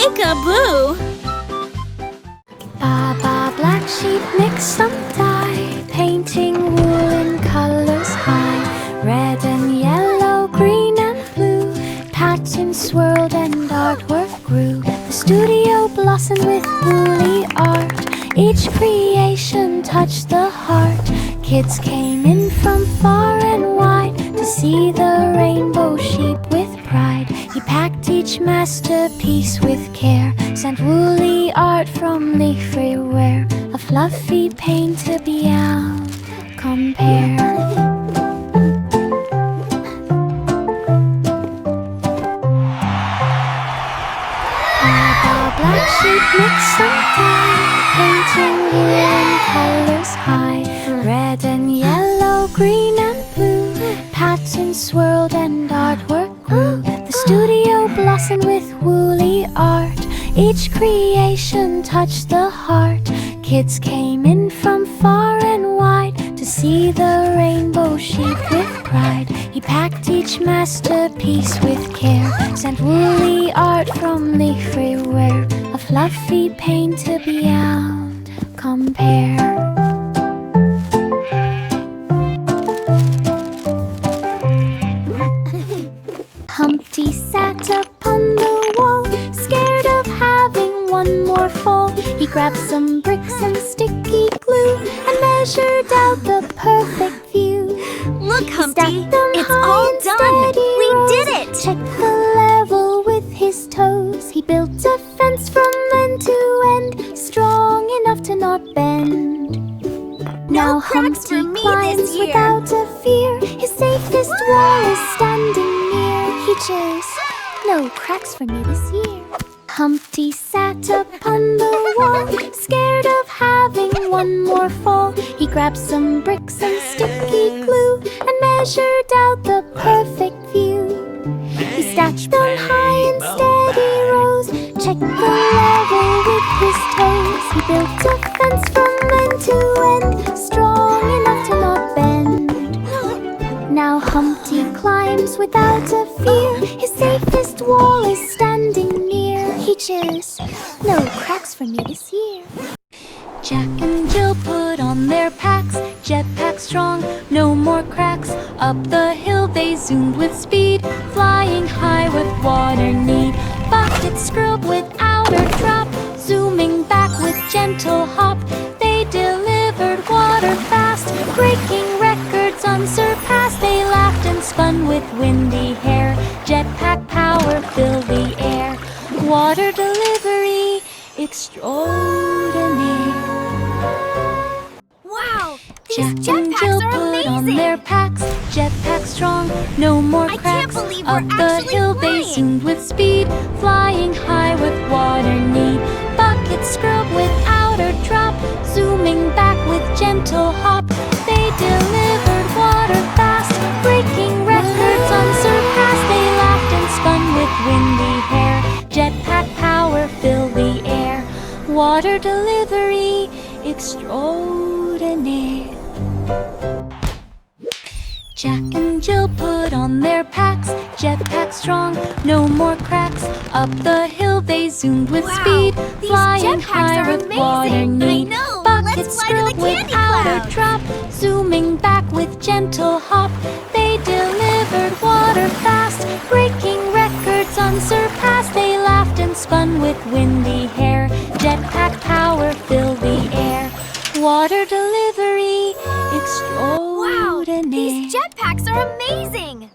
Peek-a-boo! Baa Baa, black sheep, mix some dye, painting wool in colors high. Red and yellow, green and blue, patterns swirled and artwork grew. The studio blossomed with woolly art, each creation touched the heart. Kids came in from far and wide to see the rainbow sheep with pride. He packed each masterpiece with care, sent woolly art from leaf everywhere. A fluffy paint to beyond compare. Black sheep, mix some dye, painting wool in colors high. Red and yellow, green and blue, patterns swirled and artwork grew. The studio blossomed with woolly art, each creation touched the heart. Kids came in from far and wide to see the rainbow sheep with pride. He packed each masterpiece with care, sent woolly art from leaf everywhere. A fluffy paint to beyond compare. Humpty sat upon the wall, scared of having one more fall. He grabbed some bricks and sticky glue and measured out the perfect view. Look, Humpty, it's all done! We did it! Checked the level with his toes. He built a fence from end to end, strong enough to not bend. Now cracks for Humpty me climbs this year. without a fear. His safest wall is standing near. He chose no cracks for me this year. Humpty sat upon the wall, scared of having one more fall. He grabbed some bricks and sticky glue and measured out the perfect view. He stacked them high in steady rows, checked the level with his toes. He built a fence from end to end, strong enough to not bend. Now Humpty climbs without a fear. His safest wall is standing near. He chose no cracks for me this year. Jack and Jill put on their packs, jetpack strong, no more cracks. Up the hill they zoomed with speed, flying high with water need. Bucket scrubbed without a drop, zooming back with gentle hop. They delivered water fast, breaking records unsurpassed. They laughed and spun with windy hair, jetpack power filled the air. Water delivery extraordinaire. Wow! Jack These and Jill jetpacks are put on amazing! their packs, jetpack strong, no more I can't cracks. believe we're Up the actually hill they flying. zoomed with speed, flying high with water need. Buckets scrubbed without a drop, zooming back with gentle hop. They delivered water fast, breaking records unsurpassed. They laughed and spun with windy hair, jetpack power filled the air. Water delivery extraordinaire. Jack and Jill put on their packs, jetpack strong, no more cracks. Up the hill they zoomed with Wow, speed, these flying jetpacks high are with water amazing. I need. know, Buckets let's fly to the scrubbed candy without a clouds. drop, zooming back with gentle hop. They delivered water fast, breaking records unsurpassed. They laughed and spun with windy hair, jetpack power filled the air. Water delivery Wow! extraordinaire. These jetpacks are amazing!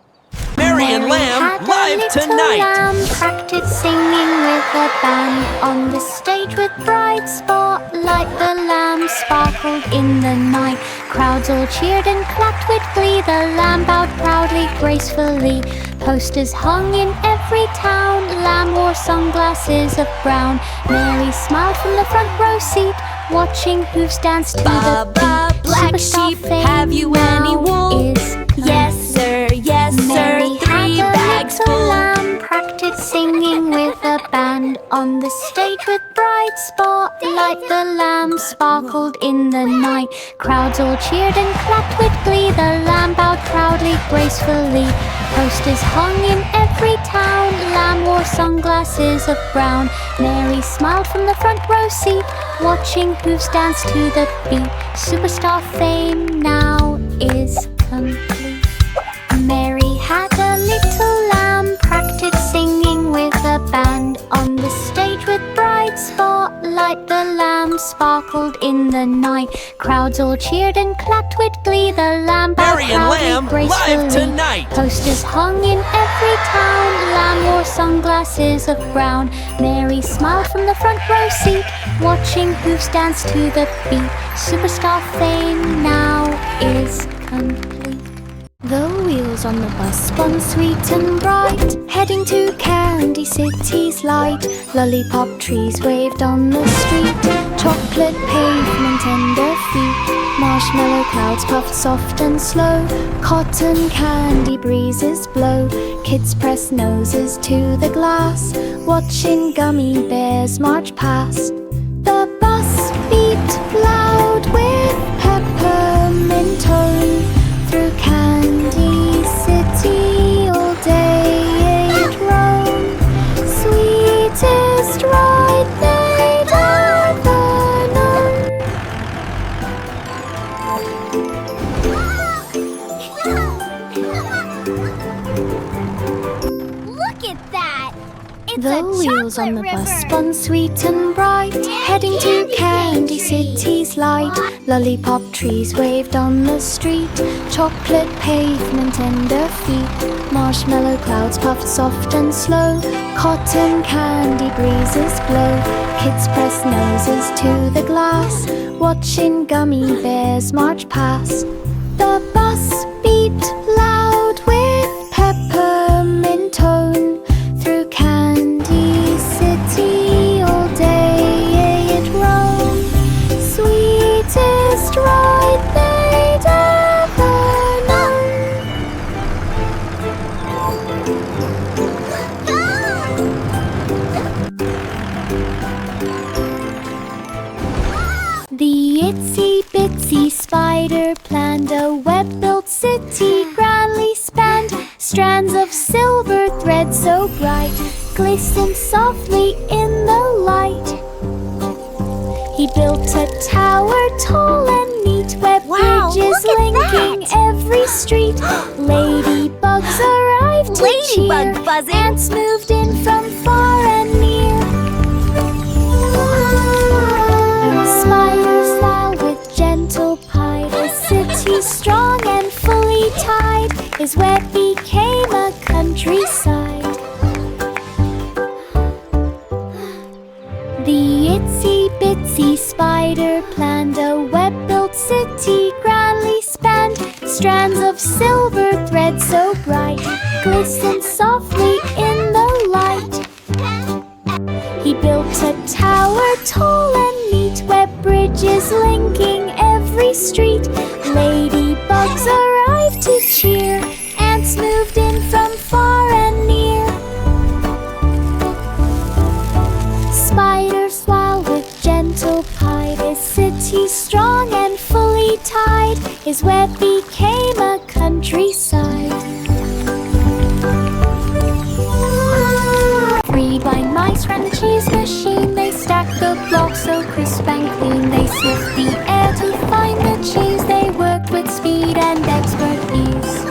Mary and Lamb had a live little tonight. lamb practiced singing with a band on the stage with bright spotlight. The lamb sparkled in the night. Crowds all cheered and clapped with glee. The lamb bowed proudly, gracefully. Posters hung in every town. Lamb wore sunglasses of brown. Mary smiled from the front row seat, watching hooves dance to Baa the Baa, beat. black Superstar sheep, fame have you any now wool? is Yes, sir, yes, Mary sir, 3 had a bags little full. lamb practiced singing with a band on the stage with bright spotlight. The lamb sparkled in the night. Crowds all cheered and clapped with glee. The lamb bowed proudly, gracefully. Posters hung in every town. Lamb wore sunglasses sunglasses of brown. Mary smiled from the front row seat, watching hooves dance to the beat. Superstar fame now is complete. Mary had a little lamb, practiced singing with a band. On the stage with bright spotlight, the lamb sparkled in the night. Crowds all cheered and clapped with glee. The lamb bowed Mary and proudly, Lamb gracefully. live tonight. Posters hung in every town. Lamb wore sunglasses of brown. Mary smiled from the front row seat, watching hooves dance to the beat. Superstar fame now is complete. The wheels on the bus spun sweet and bright, heading to Candy City's light. Lollipop trees waved on the street, chocolate pavement under feet. Marshmallow clouds puffed soft and slow, cotton candy breezes blow. Kids press noses to the glass, watching gummy bears march past. The bus beat loud with peppermint tone. Through Candy City all day it roamed, sweetest ride they'd ever known. Look at that! It's The a wheels on the chocolate bus river. spun sweet and bright, heading to Candy City's light. Lollipop trees waved on the street, chocolate pavement under feet. Marshmallow clouds puffed soft and slow, cotton candy breezes blow. Kids press noses to the glass, watching gummy bears march past. The bus beat loud with peppermint tone. Through Candy City all day it roamed, sweetest ride they'd ever known. The itsy bitsy spider planned a web-built city grandly spanned. Strands of silver thread so bright glistened softly in the light. He built a tower tall and neat, web Wow, bridges look at linking that! every street. Ladybugs arrived to cheer, Ladybug buzzing. ants moved in from far and near. Spiders fly with gentle pie, the city strong and fully tied. His web became a countryside. The itsy bitsy spider planned a web-built city grandly spanned. Strands of silver thread so bright glistened softly in the light. He built a tower tall and neat, web bridges linking every street. Ladybugs arrived to cheer, ants moved in from far and near. Spiders swirl with gentle pie, his city strong and fully tied. His web became a countryside. 3 blind mice ran the cheese machine. They stacked the blocks so crisp and clean. They sniffed the air to find the cheese. They worked with speed and expert ease.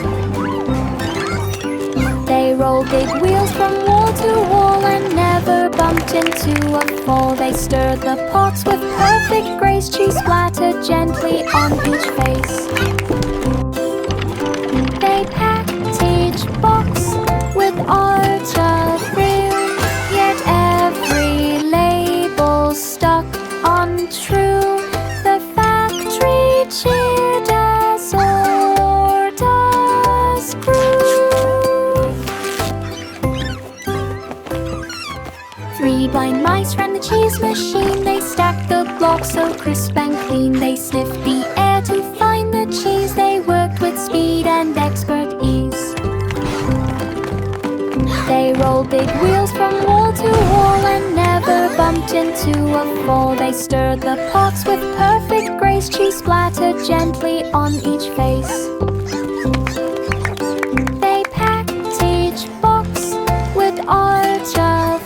They rolled big wheels from wall to wall and never bumped into a fall. They stirred the pots with perfect grace. Cheese splattered gently on each face. They packed each box with art of real, yet every label stuck untrue. The factory cheered as orders grew. 3 blind mice ran the cheese machine. They stacked the blocks so crisp and clean. They sniffed the air to find the cheese. They worked with speed and expert ease. They rolled big wheels from wall to wall and never bumped into a fall. They stirred the pots with perfect grace. Cheese splattered gently on each face. They packed each box with art of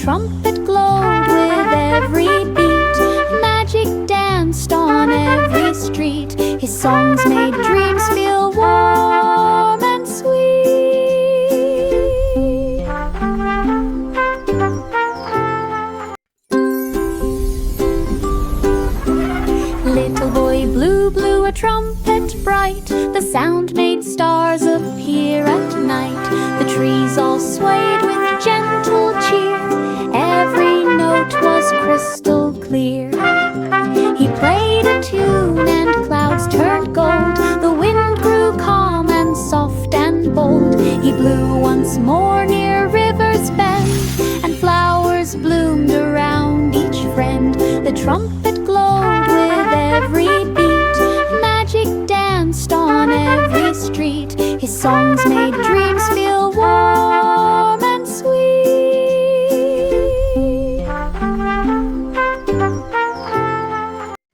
trumpet glowed with every beat. Magic danced on every street. His songs made dreams feel warm and sweet. Little boy Blue blew a trumpet bright. The sound made stars appear at night. The trees all swayed with gentle cheer. Every note was crystal clear. He played a tune and clouds turned gold. The wind grew calm and soft and bold. He blew once more near River's Bend, and flowers bloomed around each friend. The trumpet glowed with every beat. Magic danced on every street. His songs made dreams feel warm and sweet.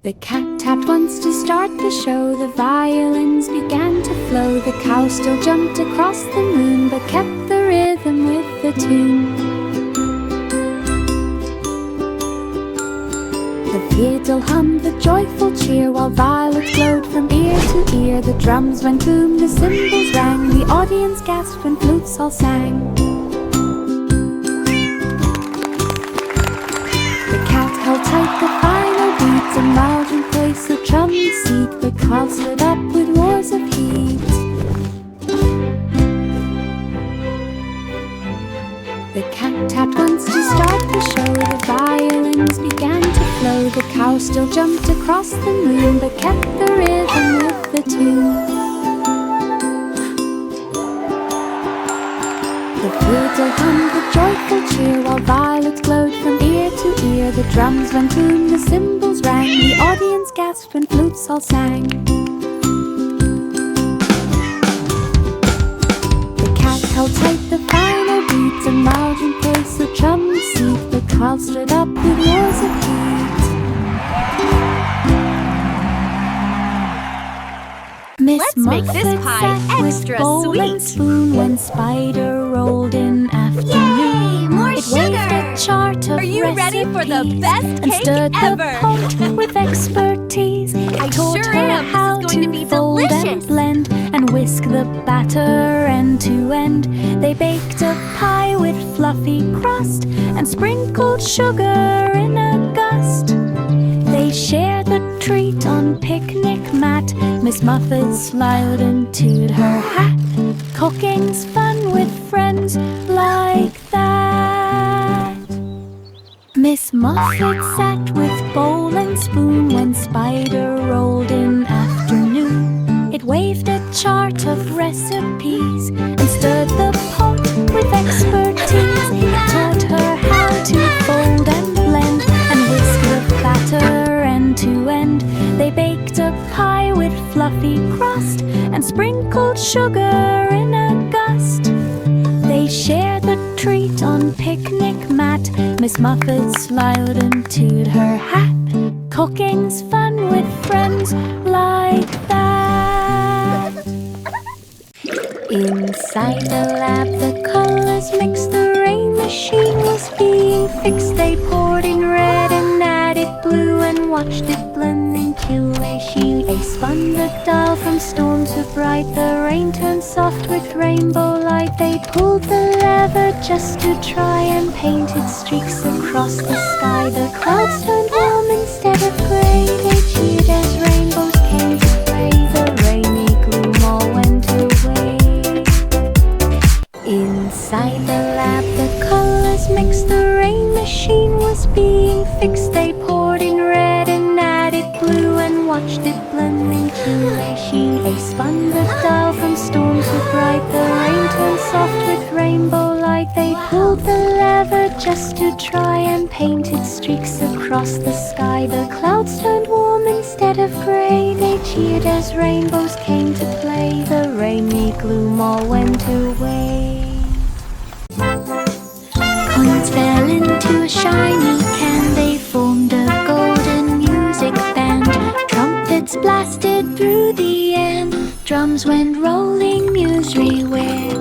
The cat tapped once to start the show. The violins began to flow. The cow still jumped across the moon, but kept the rhythm with the tune. The fiddle hummed the joyful cheer, while violets glowed from ear to ear. The drums went boom, the cymbals rang. The audience gasped when flutes all sang. The cat held tight the final beats, and loud in place the trumpet seat. The clouds lit up with roars of heat. The cat tapped once to start the show. The violins began to flow. The cow still jumped across the moon, but kept the rhythm with the tune. The fiddle hummed the joyful cheer, while violets glowed from ear to ear. The drums went boom, the cymbals rang. The audience gasped when flutes all sang. The cat held tight the final beats, and loud in place the trumpet seat. The clouds lit up with roars of heat. Let's make this pie extra bowl and sweet. spoon when Spider rolled in afternoon. Yay, more It waved sugar. a chart of Are you ready for the recipes best and cake stirred ever? the pot with expertise. I It taught sure her am. This how is going to be fold and delicious. blend and whisk the batter end to end. They baked a pie with fluffy crust and sprinkled sugar in a gust. They shared the treat on picnic mat. Miss Muffet smiled into her hat. Cooking's fun with friends like that. Miss Muffet sat with bowl and spoon when Spider rolled in afternoon. It waved a chart of recipes and stirred the pot with expertise. It taught her how to fold and blend and whisk the batter end to end. They baked a pie with fluffy crust and sprinkled sugar in a gust. They shared the treat on picnic mat. Miss Muffet smiled into her hat. Cooking's fun with friends like that. Inside the lab, the colors mixed. The rain machine was being fixed. They poured in red and added blue and watched it blend into a hue. They spun the dial from storm to bright. The rain turned soft with rainbow light. They pulled the lever just to try and painted streaks across the sky. The clouds turned warm instead of gray. They cheered as rainbows came to play. The rainy gloom all went away. Inside the lab, the colors mixed. The rain machine was being fixed. They poured in red and added blue and watched it blend into a hue. They spun the dial from storm to bright. The rain turned soft with rainbow light. They pulled the lever just to try and painted streaks across the sky. The clouds turned warm instead of gray. They cheered as rainbows came to play. The rainy gloom all went away. Coins fell into a shiny can. They formed a golden music band. Trumpets blasted through the air. Drums went rolling nursery where.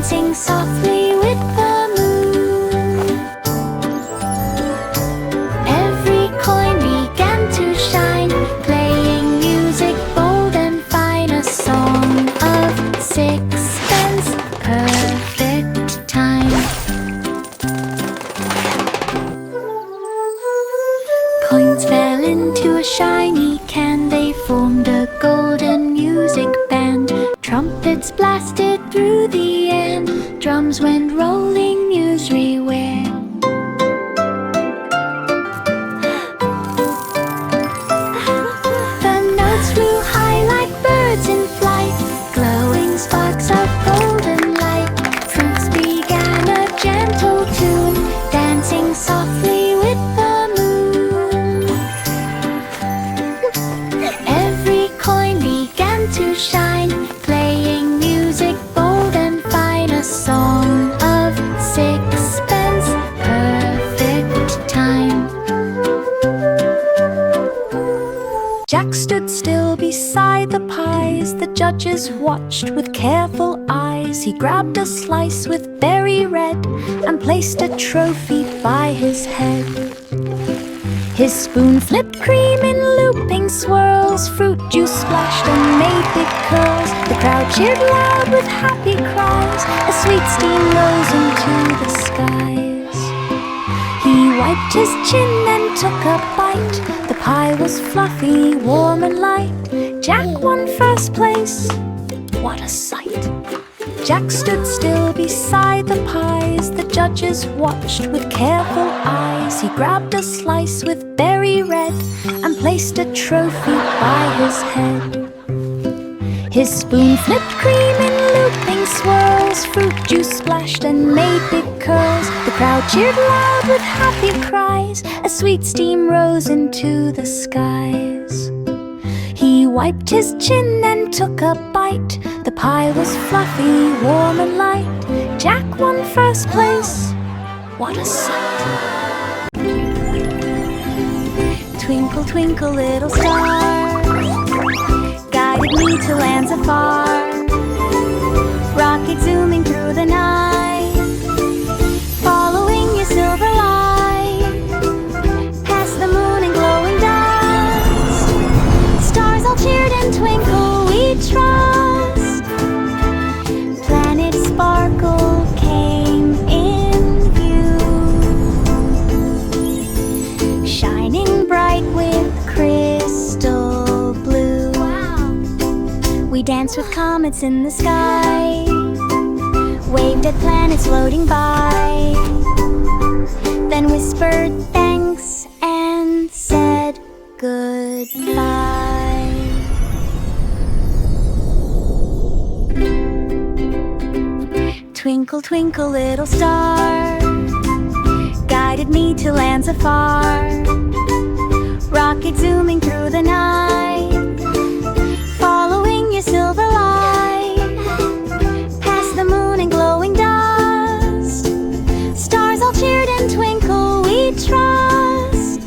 dancing softly with the moon. Every coin began to shine, playing music bold and fine, a song of sixpence, perfect time. Coins fell into a shiny can, they formed a golden music band. Trumpets blasted through the air, drums went rolling Nursery where. The notes flew high like birds in flight, glowing sparks of golden light. Fruits began a gentle tune, dancing softly with the moon. Every coin began to shine, playing music bold and fine, a song of sixpence, perfect time. Jack stood still beside the pies, the judges watched with careful eyes. He grabbed a slice with berry red and placed a trophy by his head. His spoon flipped cream in looping swirls, fruit juice splashed and made big curls. The crowd cheered loud with happy cries, a sweet steam rose into the skies. He wiped his chin and took a bite, the pie was fluffy, warm and light. Jack won first place, what a sight! Jack stood still beside the pies, the judges watched with careful eyes. He grabbed a slice with berry red and placed a trophy by his head. His spoon flipped cream in looping swirls, fruit juice splashed and made big curls. The crowd cheered loud with happy cries, a sweet steam rose into the skies. He wiped his chin and took a bite, the pie was fluffy, warm and light. Jack won first place, what a sight! Twinkle, twinkle, little star, guided me to lands afar. Rocket zooming through the night, following your silver light, past the moon and glowing dots. Stars all cheered and twinkle, we trust. Planet sparkle came in view, shining bright with crystal blue. Wow. We danced with comets in the sky, waved at planets floating by, then whispered thanks and said goodbye. Twinkle, twinkle, little star, guided me to lands afar. Rocket zooming through the night, following your silver light, past the moon and glowing dust. Stars all cheered and twinkle, we trust.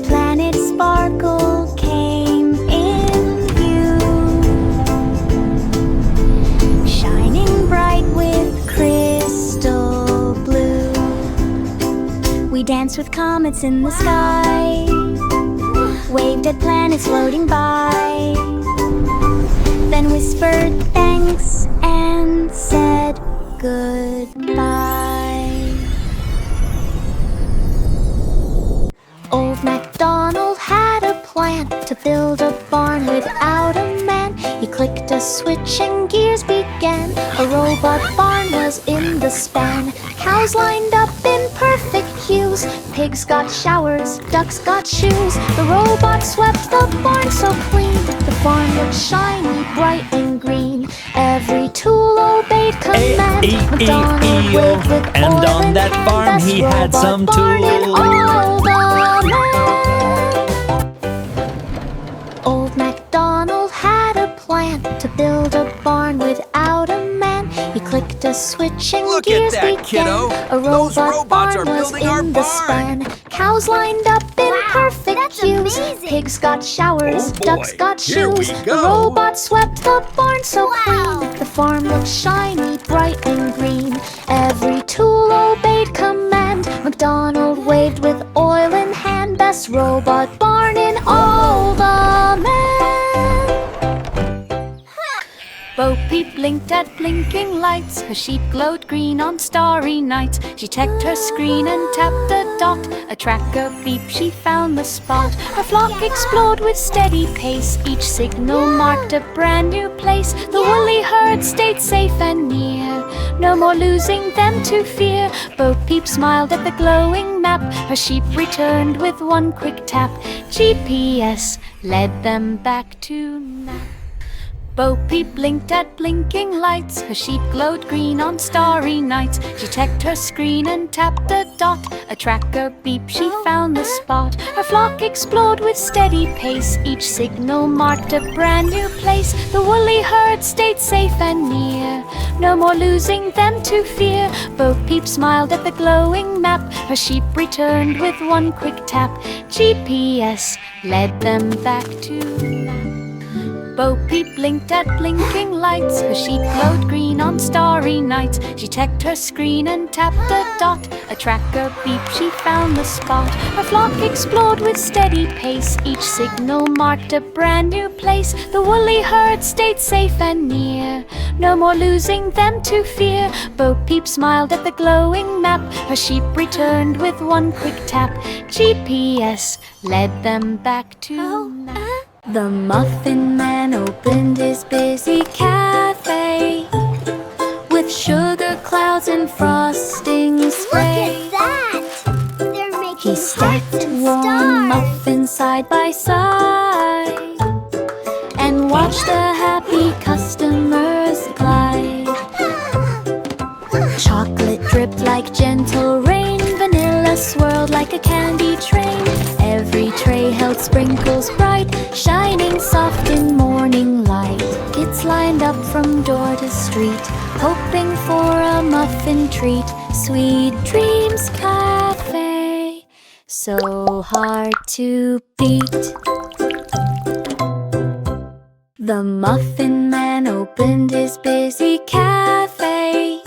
Planet sparkle came in view, shining bright with crystal blue. We danced with comets in the sky, waved at planets floating by, then whispered thanks and said goodbye. Old MacDonald had a plan to build a barn without a man. He clicked a switch and gears began. A robot barn was in the span. Cows lined up in perfect hues, pigs got showers, ducks got shoes. The robot swept the barn so clean, the farm looked shiny, bright and green. Every tool obeyed command. MacDonald waved with And oil on in that hand. farm Best he had robot some barn in tools. all the land. Old MacDonald had a plan to build a barn without a man. He clicked a switch and Look at gears that, began. kiddo. A Those robot robots barn are was building our in the barn. span. Cows lined up in Wow, perfect that's hues. amazing. Pigs got showers, Oh boy, ducks got here we shoes. go. The robot swept the barn so Wow. clean, the farm looked shiny, bright and green. Every tool obeyed command. MacDonald waved with oil in hand. Best robot barn in all the land. Bo Peep blinked at blinking lights. Her sheep glowed green on starry nights. She checked her screen and tapped a dot. A tracker beep, she found the spot. Her flock explored with steady pace. Each signal marked a brand new place. The woolly herd stayed safe and near. No more losing them to fear. Bo Peep smiled at the glowing map. Her sheep returned with one quick tap. GPS led them back to nap. Bo Peep blinked at blinking lights. Her sheep glowed green on starry nights. She checked her screen and tapped a dot. A tracker beep, she found the spot. Her flock explored with steady pace. Each signal marked a brand new place. The woolly herd stayed safe and near. No more losing them to fear. Bo Peep smiled at the glowing map. Her sheep returned with one quick tap. GPS led them back to nap. Bo Peep blinked at blinking lights. Her sheep glowed green on starry nights. She checked her screen and tapped a dot. A tracker beep, she found the spot. Her flock explored with steady pace. Each signal marked a brand new place. The woolly herd stayed safe and near. No more losing them to fear. Bo Peep smiled at the glowing map. Her sheep returned with one quick tap. GPS led them back to nap. The Muffin Man opened his busy cafe with sugar clouds and frosting spray. Look at that! They're making He stacked hearts and warm stars. muffins side by side and watched the happy customers glide. Chocolate dripped like gentle rain. Vanilla swirled like a candy train. Every tray held sprinkles bright, shining soft in morning light. Kids lined up from door to street, hoping for a muffin treat. Sweet Dreams Cafe, so hard to beat. The Muffin Man opened his busy cafe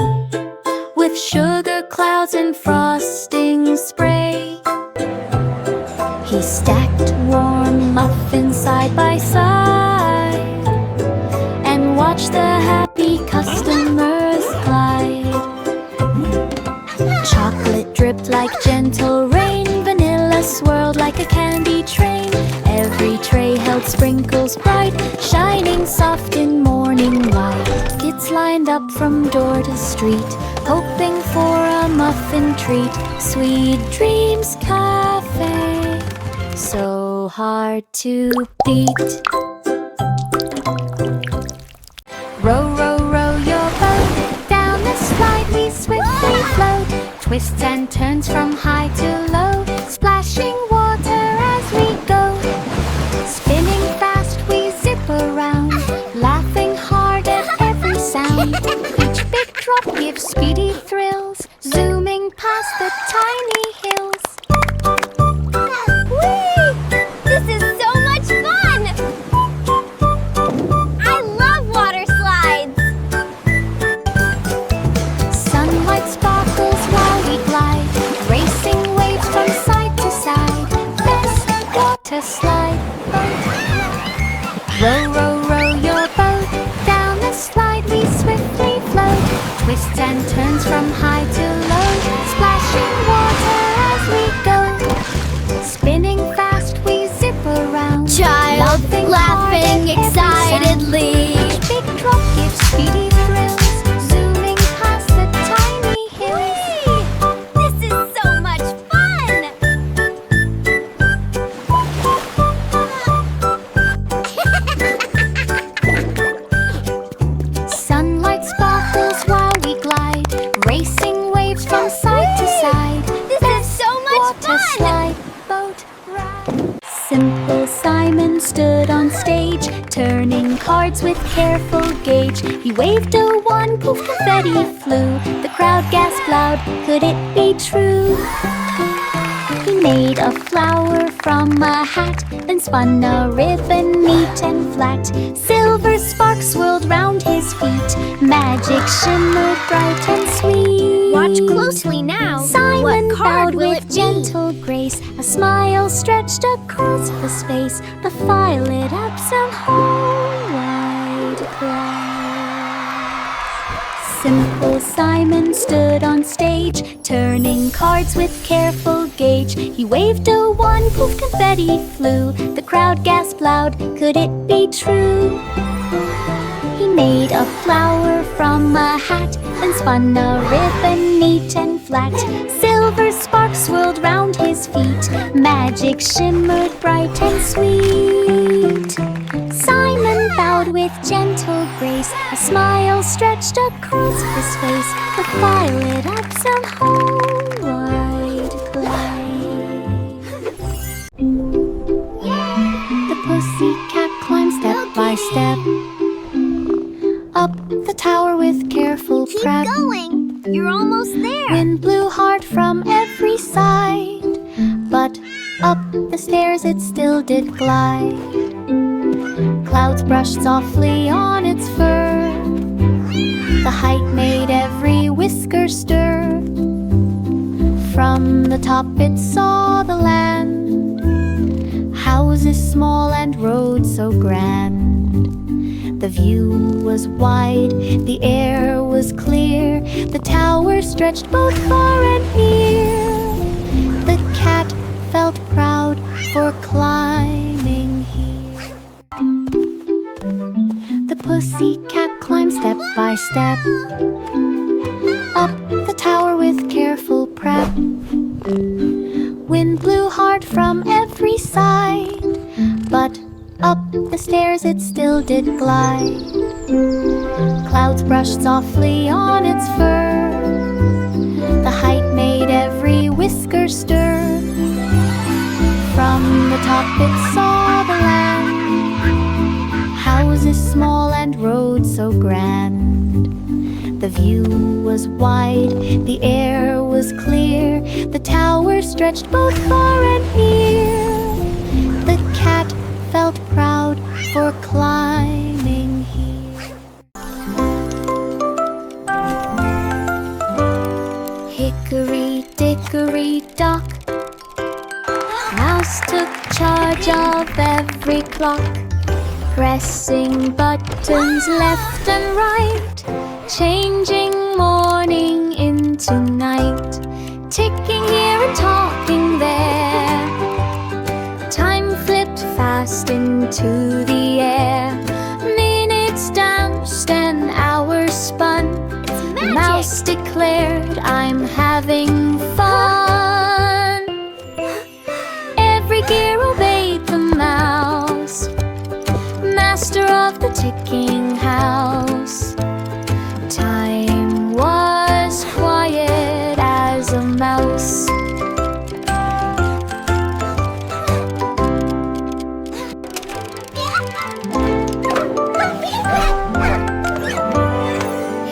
with sugar clouds and frosting spray. He stacked warm muffins side by side and watched the happy customers glide. Chocolate dripped like gentle rain. Vanilla swirled like a candy train. Every tray held sprinkles bright, shining soft in morning light. Kids lined up from door to street, hoping for a muffin treat. Sweet Dreams Cafe, so hard to beat. Row, row, row your boat down the slide we swiftly float. Twists and turns from high to low, splashing water as we go. Spinning fast we zip around, laughing hard at every sound. Each big drop gives speedy thrills, zooming past the tiny hills. Whee! This is so much fun! I love water slides! Sunlight sparkles while we glide, racing waves from side to side. Best water slide boat. Row, row, row your boat down the slide we swiftly float. Twists and turns from high to low, splashing water as we go. Spinning fast we zip around, Child laughing excitedly. Each big drop gives speedy thrills, zooming past the tiny hills. This is so much fun! Sunlight sparkles while we glide, racing waves from side to side. This is so much Water fun! slide, boat ride. Simple Simon stood on stage, turning cards with careful gauge. He waved a wand, poof, confetti flew. The crowd gasped loud, could it be true? He made a flower from a hat, then spun a ribbon neat and flat. Silver sparks swirled round his feet, magic shimmered bright and sweet. Watch closely now. Simon What card bowed will with it be? gentle grace. A smile stretched across the space. The fire lit up some whole wide glass. Simple Simon stood on stage, turning cards with careful gauge. He waved a wand, poof, confetti flew. The crowd gasped loud, could it be true? He made a flower from a hat, then spun a ribbon neat and flat. Silver sparks swirled round his feet, magic shimmered bright and sweet. Simon bowed with gentle grace, a smile stretched across his face. The fire lit up some whole wide glass. The pussycat climbed step by step up the tower with careful Keep prep. going. You're almost there. Wind blew hard from every side, but up the stairs it still did glide. Clouds brushed softly on its fur. The height made every whisker stir. From the top it saw the land, houses small and roads so grand. The view was wide, the air was clear. The tower stretched both far and near. The cat felt proud for climbing here. The pussycat climbed step by step up the tower with careful prep. Wind blew hard from every side, but up the stairs it still did glide. Clouds brushed softly on its fur. The height made every whisker stir. From the top it saw the land, houses small and roads so grand. The view was wide, the air was clear. The tower stretched both far and near. The cat felt proud for climbing here. Hickory dickory dock, Mouse took charge of every clock, pressing buttons left and right, changing morning into night, ticking here and talking there. Time flipped fast into the air. Minutes danced and hours spun. The mouse declared, I'm having fun. Every gear obeyed the mouse, master of the ticking house. Time was quiet as a mouse.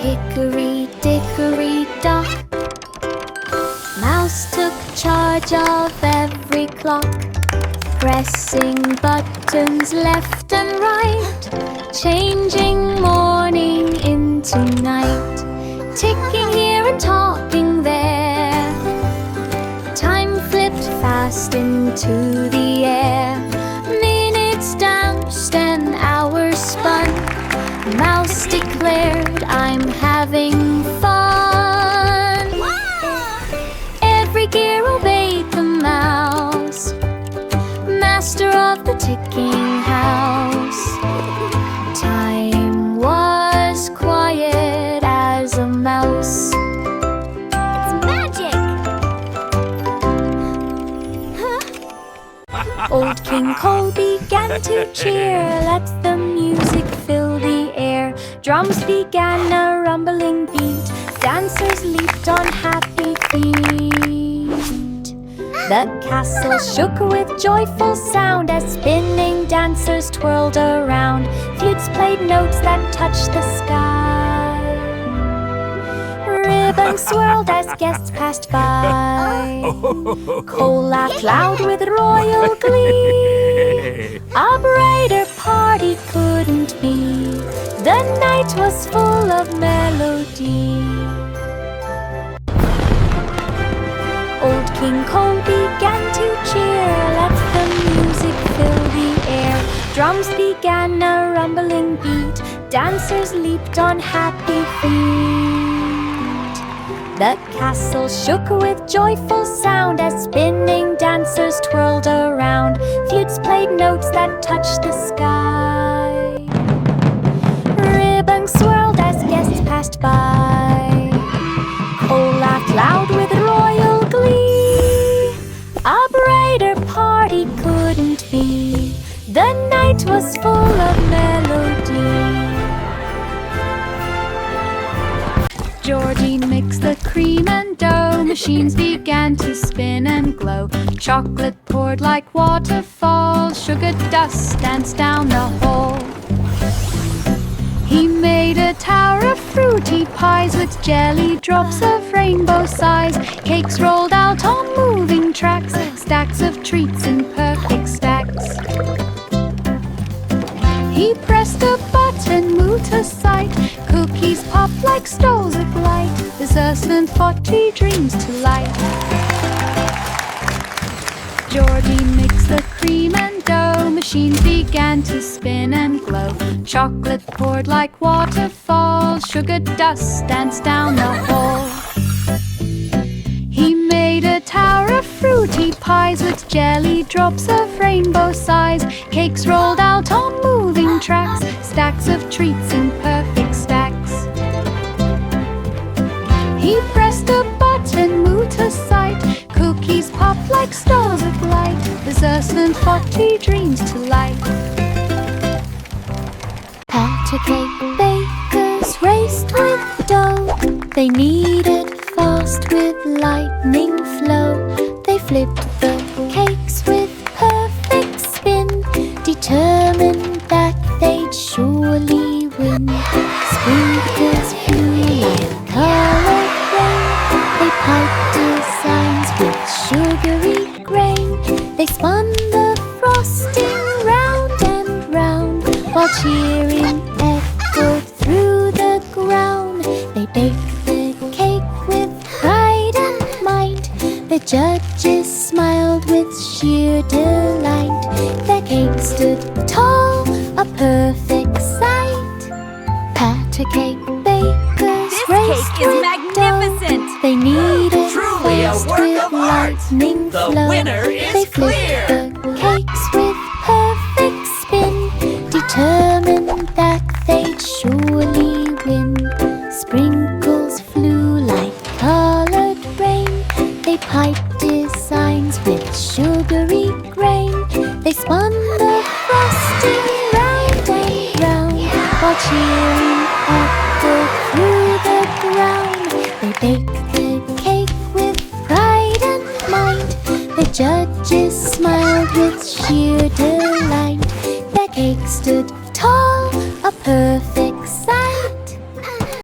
Hickory dickory dock, Mouse took charge of every clock, pressing buttons left and right, changing morning into night, ticking here and talking there. Time flipped fast into the air. Minutes danced and hours spun. The mouse declared, I'm having fun. Every gear obeyed the mouse, master of the ticking house. Time was quiet as a mouse. It's magic. Old King Cole began to cheer. Let the music fill the air. Drums began a rumbling beat. Dancers leaped on happy feet. The castle shook with joyful sound as spinning dancers twirled around. Flutes played notes that touched the sky. Ribbons Ribbons swirled as guests passed by. Cole laughed loud with royal glee. A brighter party couldn't be. The night was full of melody. Old King Cole began to cheer. Let the music fill the air. Drums began a rumbling beat. Dancers leaped on happy feet. The castle shook with joyful sound as spinning dancers twirled around. Flutes played notes that touched the sky. Ribbons swirled as guests passed by. Cole laughed loud with royal glee. A brighter party couldn't be. The night was full of melody. Georgie mixed the cream and dough. Machines began to spin and glow. Chocolate poured like waterfalls. Sugar dust danced down the hall. He made a tower of fruity pies with jelly drops of rainbow size. Cakes rolled out on moving tracks. Stacks of treats in perfect stacks. He pressed a button, moved to sight. Cookies popped like stoles of light. Desserts and 40 dreams to light. Georgie mixed the cream and dough. Machines began to spin and glow. Chocolate poured like waterfalls. Sugar dust danced down the hall. He made a tower of fruity pies with jelly drops of rainbow size. Cakes rolled out on moving tracks. Stacks of treats in perfect stacks. He pressed a button, moved to sight. Cookies popped like stars of light. Desserts and 40 dreams to light. Patter cake bakers raced with dough. They kneaded fast with lightning flow. They flipped the cakes with perfect spin, determined that they'd surely win. Sprinkles flew like colored rain. They piped designs with sugary grain. They spun the frosting round and round, while cheering echoed through the ground. They baked the cake with pride and might. The judges smiled with sheer delight. Their cake stood tall, a perfect sight. Patter cake bakers This raced cake is with magnificent. dough. They kneaded Truly a fast work with of art. lightning The flow. winner is They flipped clear. the cakes with perfect spin, determined that they'd surely win. Sprinkles flew like colored rain. They piped designs with sugary grain. They spun the frosting round and round, while cheering echoed through the ground. They baked the cake with pride and might. The judges smiled with sheer delight.